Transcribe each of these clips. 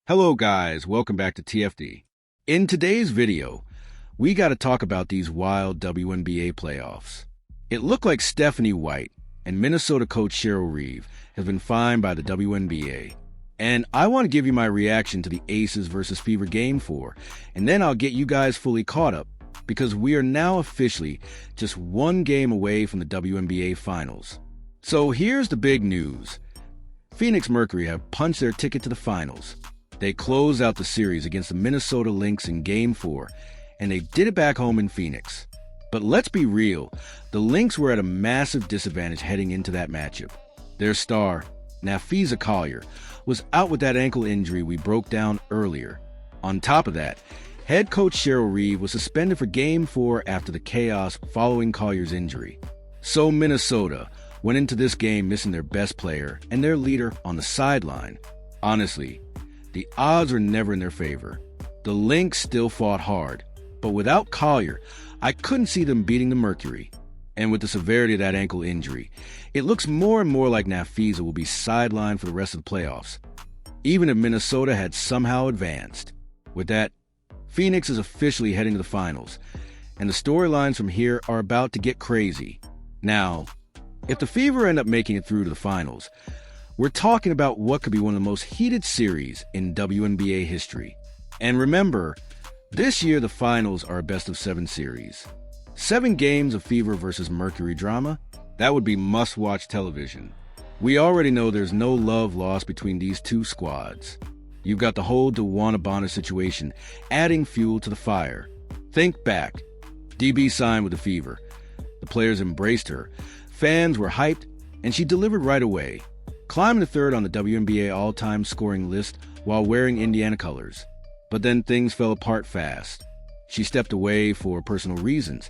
Hello guys, welcome back to TFD. In today's video, we got to talk about these wild WNBA playoffs. It looked like Stephanie White and Minnesota coach Cheryl Reeve have been fined by the WNBA. And I want to give you my reaction to the Aces versus Fever Game 4, and then I'll get you guys fully caught up, because we are now officially just one game away from the WNBA Finals. So here's the big news. Phoenix Mercury have punched their ticket to the Finals. They closed out the series against the Minnesota Lynx in Game 4, and they did it back home in Phoenix. But let's be real, the Lynx were at a massive disadvantage heading into that matchup. Their star, Napheesa Collier, was out with that ankle injury we broke down earlier. On top of that, head coach Cheryl Reeve was suspended for Game 4 after the chaos following Collier's injury. So Minnesota went into this game missing their best player and their leader on the sideline. Honestly, the odds were never in their favor. The Lynx still fought hard, but without Collier, I couldn't see them beating the Mercury. And with the severity of that ankle injury, it looks more and more like Napheesa will be sidelined for the rest of the playoffs, even if Minnesota had somehow advanced. With that, Phoenix is officially heading to the Finals, and the storylines from here are about to get crazy. Now, if the Fever end up making it through to the Finals, we're talking about what could be one of the most heated series in WNBA history. And remember, this year the Finals are a best-of-7 series. 7 games of Fever versus Mercury drama? That would be must-watch television. We already know there's no love lost between these two squads. You've got the whole DeWanna Bonner situation adding fuel to the fire. Think back. DB signed with the Fever. The players embraced her. Fans were hyped, and she delivered right away, climbing to third on the WNBA all-time scoring list while wearing Indiana colors. But then things fell apart fast. She stepped away for personal reasons,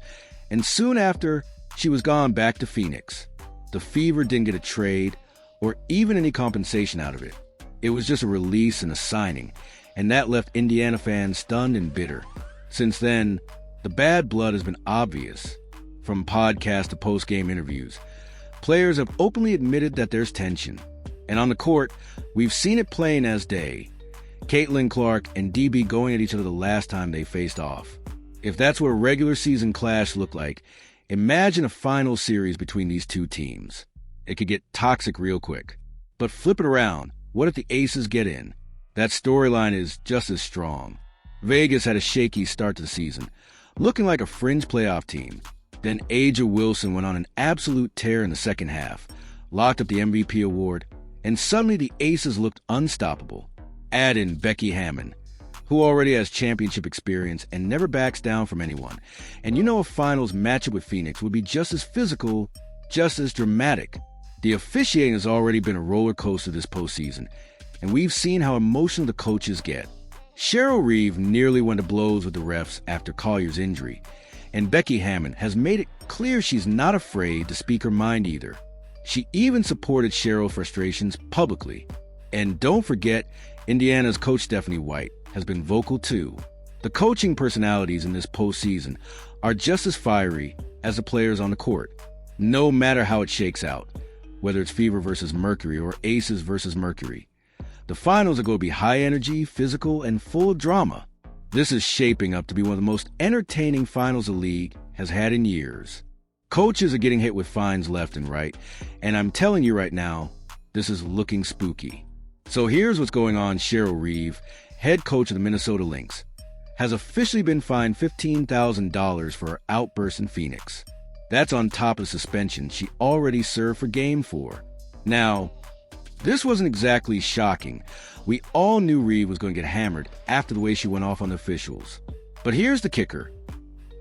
and soon after, she was gone back to Phoenix. The Fever didn't get a trade or even any compensation out of it. It was just a release and a signing, and that left Indiana fans stunned and bitter. Since then, the bad blood has been obvious. From podcast to post-game interviews, players have openly admitted that there's tension. And on the court, we've seen it plain as day. Caitlin Clark and DB going at each other the last time they faced off. If that's what a regular season clash looked like, imagine a final series between these two teams. It could get toxic real quick. But flip it around. What if the Aces get in? That storyline is just as strong. Vegas had a shaky start to the season, looking like a fringe playoff team. Then A'ja Wilson went on an absolute tear in the second half, locked up the MVP award, and suddenly the Aces looked unstoppable. Add in Becky Hammon, who already has championship experience and never backs down from anyone. And you know a finals matchup with Phoenix would be just as physical, just as dramatic. The officiating has already been a roller coaster this postseason, and we've seen how emotional the coaches get. Cheryl Reeve nearly went to blows with the refs after Collier's injury, and Becky Hammon has made it clear she's not afraid to speak her mind either. She even supported Cheryl's frustrations publicly. And don't forget, Indiana's coach Stephanie White has been vocal too. The coaching personalities in this postseason are just as fiery as the players on the court, no matter how it shakes out, whether it's Fever versus Mercury or Aces versus Mercury. The finals are going to be high energy, physical, and full of drama. This is shaping up to be one of the most entertaining finals the league has had in years. Coaches are getting hit with fines left and right, and I'm telling you right now, this is looking spooky. So here's what's going on. Cheryl Reeve, head coach of the Minnesota Lynx, has officially been fined $15,000 for her outburst in Phoenix. That's on top of the suspension she already served for Game 4. Now, this wasn't exactly shocking. We all knew Reeve was going to get hammered after the way she went off on the officials. But here's the kicker.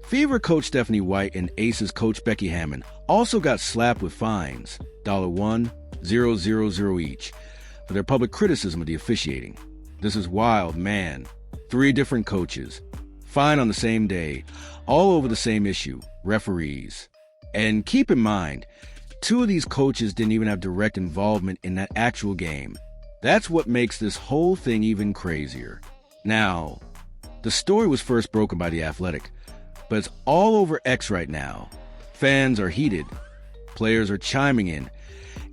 Fever coach Stephanie White and Aces coach Becky Hammon also got slapped with fines, $1,000 each, for their public criticism of the officiating. This is wild, man. 3 different coaches, fined on the same day, all over the same issue, referees. And keep in mind, 2 of these coaches didn't even have direct involvement in that actual game. That's what makes this whole thing even crazier. Now, the story was first broken by The Athletic, but it's all over X right now. Fans are heated. Players are chiming in.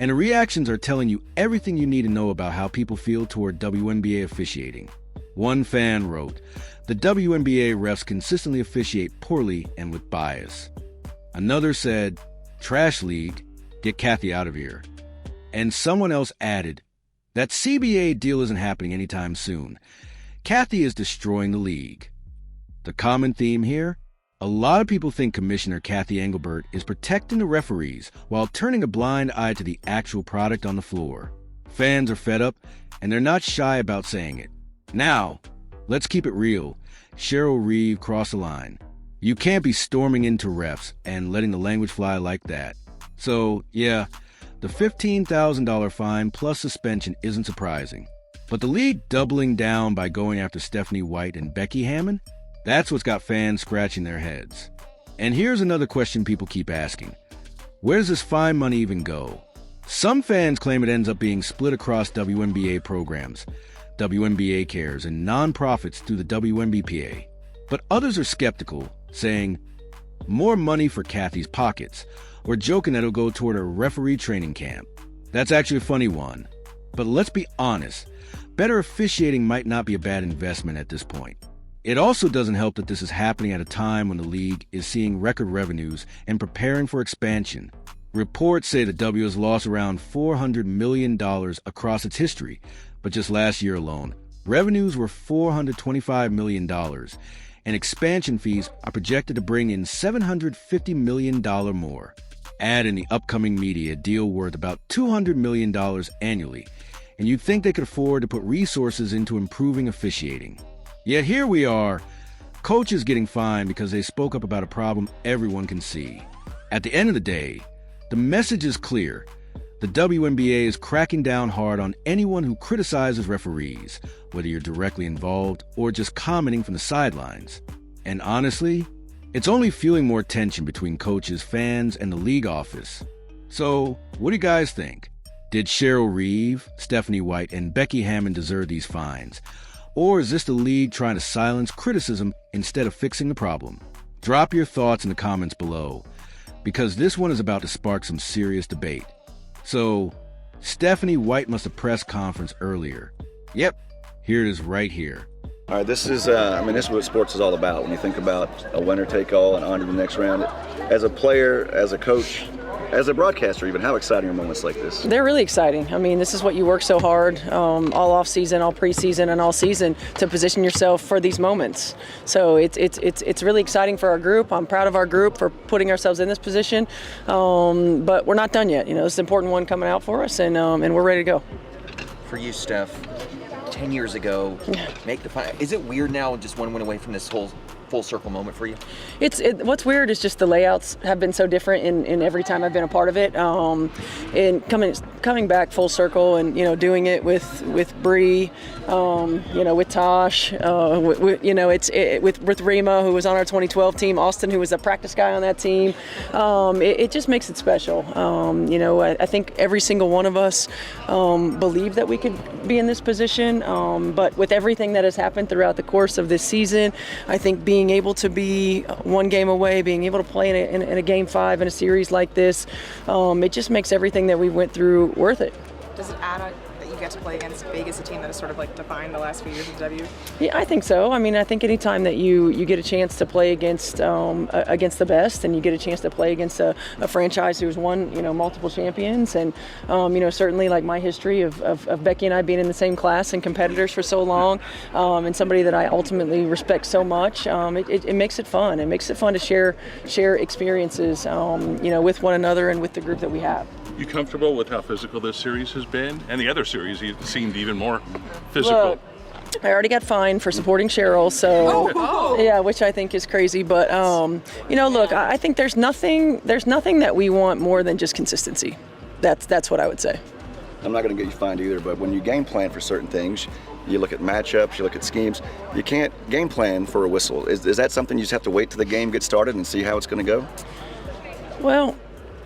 And the reactions are telling you everything you need to know about how people feel toward WNBA officiating. One fan wrote, "The WNBA refs consistently officiate poorly and with bias." Another said, "Trash league, get Cathy out of here." And someone else added, "That CBA deal isn't happening anytime soon. Cathy is destroying the league." The common theme here? A lot of people think Commissioner Cathy Engelbert is protecting the referees while turning a blind eye to the actual product on the floor. Fans are fed up, and they're not shy about saying it. Now, let's keep it real. Cheryl Reeve crossed the line. You can't be storming into refs and letting the language fly like that. So, yeah, the $15,000 fine plus suspension isn't surprising. But the league doubling down by going after Stephanie White and Becky Hammon? That's what's got fans scratching their heads. And here's another question people keep asking. Where does this fine money even go? Some fans claim it ends up being split across WNBA programs, WNBA Cares, and nonprofits through the WNBPA. But others are skeptical, saying, more money for Cathy's pockets, or joking that it'll go toward a referee training camp. That's actually a funny one. But let's be honest, better officiating might not be a bad investment at this point. It also doesn't help that this is happening at a time when the league is seeing record revenues and preparing for expansion. Reports say the W has lost around $400 million across its history, but just last year alone, revenues were $425 million, and expansion fees are projected to bring in $750 million more. Add in the upcoming media deal worth about $200 million annually, and you'd think they could afford to put resources into improving officiating. Yet here we are, coaches getting fined because they spoke up about a problem everyone can see. At the end of the day, the message is clear. The WNBA is cracking down hard on anyone who criticizes referees, whether you're directly involved or just commenting from the sidelines. And honestly, it's only fueling more tension between coaches, fans, and the league office. So, what do you guys think? Did Cheryl Reeve, Stephanie White, and Becky Hammon deserve these fines? Or is this the league trying to silence criticism instead of fixing the problem? Drop your thoughts in the comments below, because this one is about to spark some serious debate. So, Stephanie White must have press conference earlier. Yep, here it is right here. All right, this is what sports is all about. When you think about a winner take all and on to the next round, as a player, as a coach, as a broadcaster even, how exciting are moments like this? They're really exciting. I mean, this is what you work so hard all off season, all preseason, and all season to position yourself for these moments. So it's really exciting for our group. I'm proud of our group for putting ourselves in this position, but we're not done yet. You know, this is an important one coming out for us, and we're ready to go. For you, Steph, 10 years ago, make the final. Is it weird now, just one win away from this whole full circle moment for you? What's weird is just the layouts have been so different in every time I've been a part of it. And coming back full circle and doing it with Bree, with Tosh, with Rima, who was on our 2012 team, Austin, who was a practice guy on that team. It just makes it special. I think every single one of us believed that we could be in this position, but with everything that has happened throughout the course of this season, I think being able to be one game away, being able to play in a game 5 in a series like this, it just makes everything that we went through worth it. Does it add up that you get to play against Vegas, a team that has sort of like defined the last few years of W? Yeah, I think so. I mean, I think anytime that you get a chance to play against the best, and you get a chance to play against a franchise who's won multiple champions, and certainly like my history of Becky and I being in the same class and competitors for so long, and somebody that I ultimately respect so much, it makes it fun. It makes it fun to share experiences with one another and with the group that we have. You comfortable with how physical this series has been? And the other series seemed even more physical. Look, I already got fined for supporting Cheryl, so yeah, which I think is crazy. But look, I think there's nothing that we want more than just consistency. That's what I would say. I'm not going to get you fined either, but when you game plan for certain things, you look at matchups, you look at schemes, you can't game plan for a whistle. Is that something you just have to wait till the game gets started and see how it's going to go? Well,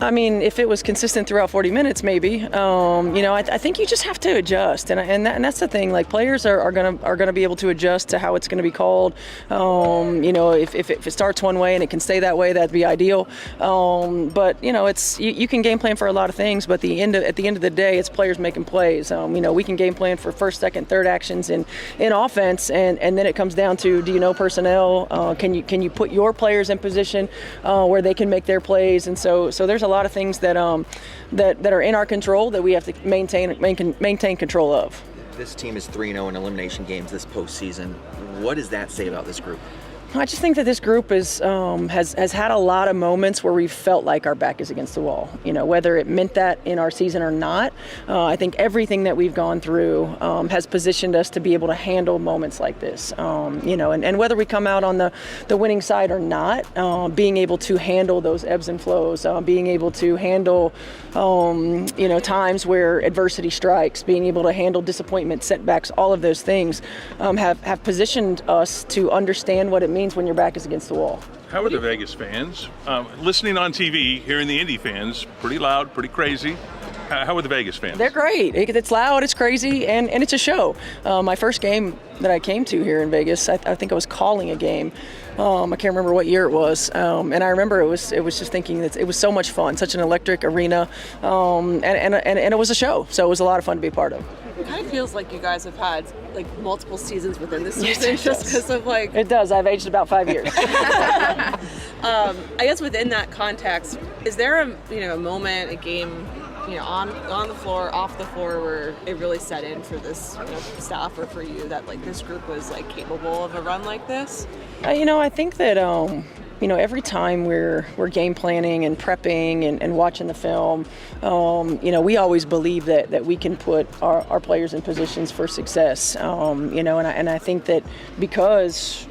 I mean, if it was consistent throughout 40 minutes, maybe. I think you just have to adjust, and that's the thing. Like, players are gonna be able to adjust to how it's going to be called. If it starts one way and it can stay that way, that'd be ideal. But you can game plan for a lot of things, but at the end of the day, it's players making plays. We can game plan for first, second, third actions in offense, and then it comes down to, do you know personnel? Can you put your players in position where they can make their plays? And so there's a lot of things that are in our control that we have to maintain control of. This team is 3-0 in elimination games this postseason. What does that say about this group? I just think that this group has had a lot of moments where we felt like our back is against the wall. Whether it meant that in our season or not, I think everything that we've gone through has positioned us to be able to handle moments like this. And whether we come out on the winning side or not, being able to handle those ebbs and flows, being able to handle times where adversity strikes, being able to handle disappointment, setbacks, all of those things have positioned us to understand what it means when your back is against the wall. How are the Vegas fans? Listening on TV, hearing the Indy fans, pretty loud, pretty crazy. How are the Vegas fans? They're great. It's loud, it's crazy, and it's a show. My first game that I came to here in Vegas, I think I was calling a game. I can't remember what year it was, and I remember it was just thinking that it was so much fun, such an electric arena, and it was a show, so it was a lot of fun to be a part of. It kind of feels like you guys have had like multiple seasons within this season, just because of like. It does. I've aged about 5 years. I guess within that context, is there a moment, a game, on the floor, off the floor, where it really set in for this staff or for you that like this group was like capable of a run like this? I think that every time we're game planning and prepping and watching the film, we always believe that we can put our players in positions for success. And I think that because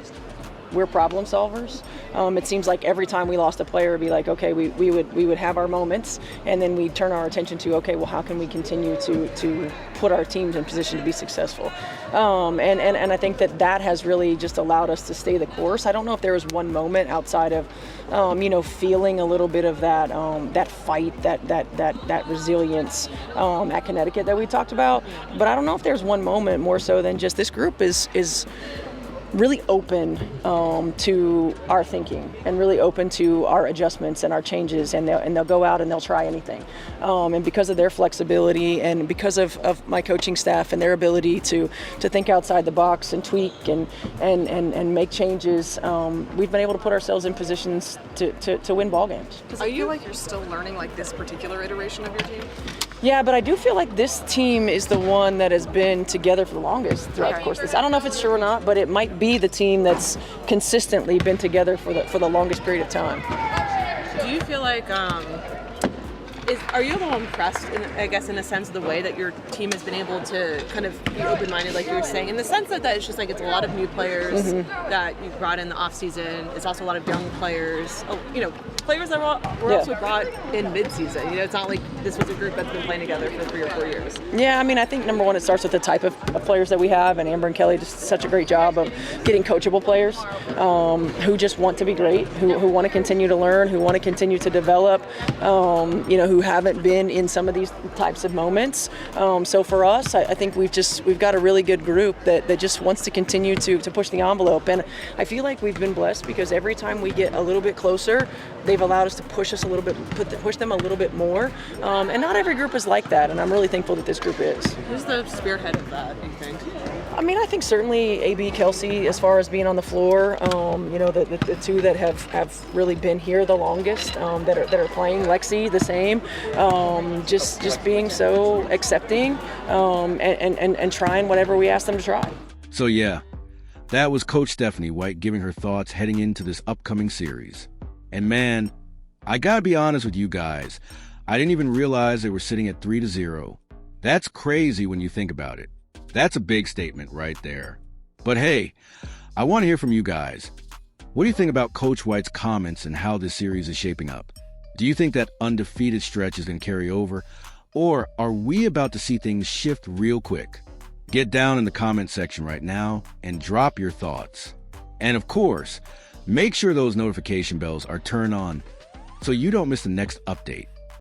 we're problem solvers, it seems like every time we lost a player, it'd be like, okay, we would have our moments, and then we turn our attention to, okay, well, how can we continue to put our teams in position to be successful? And I think that has really just allowed us to stay the course. I don't know if there was one moment outside of, feeling a little bit of that fight, that resilience at Connecticut that we talked about. But I don't know if there's one moment more so than just this group is really open to our thinking and really open to our adjustments and our changes, and they'll go out and they'll try anything. And because of their flexibility and because of my coaching staff and their ability to think outside the box and tweak and make changes, we've been able to put ourselves in positions to win ball games. Does it feel like you're still learning like this particular iteration of your team? Yeah, but I do feel like this team is the one that has been together for the longest throughout the course of this. I don't know if it's true or not, but it might be the team that's consistently been together for the longest period of time. Do you feel like are you a little impressed, in a sense, of the way that your team has been able to kind of be open-minded, like you were saying, in the sense that it's just like it's a lot of new players that you brought in the off-season. It's also a lot of young players. Players that were also brought in mid-season. It's not like this was a group that's been playing together for 3 or 4 years. Yeah, I think number one, it starts with the type of players that we have, and Amber and Kelly just such a great job of getting coachable players who just want to be great, who want to continue to learn, who want to continue to develop, who haven't been in some of these types of moments. So for us, I think we've got a really good group that just wants to continue to push the envelope, and I feel like we've been blessed because every time we get a little bit closer, they've allowed us to push us a little bit, push them a little bit more, and not every group is like that, and I'm really thankful that this group is. Who's the spearhead of that, do you think? I think certainly AB, Kelsey, as far as being on the floor, the two that have really been here the longest, that are playing. Lexi, the same, just being so accepting, and trying whatever we ask them to try. So yeah, that was Coach Stephanie White giving her thoughts heading into this upcoming series. And man, I gotta be honest with you guys, I didn't even realize they were sitting at 3-0. That's crazy when you think about it. That's a big statement right there. But hey, I want to hear from you guys. What do you think about Coach White's comments and how this series is shaping up? Do you think that undefeated stretch is going to carry over? Or are we about to see things shift real quick? Get down in the comment section right now and drop your thoughts. And of course, make sure those notification bells are turned on so you don't miss the next update.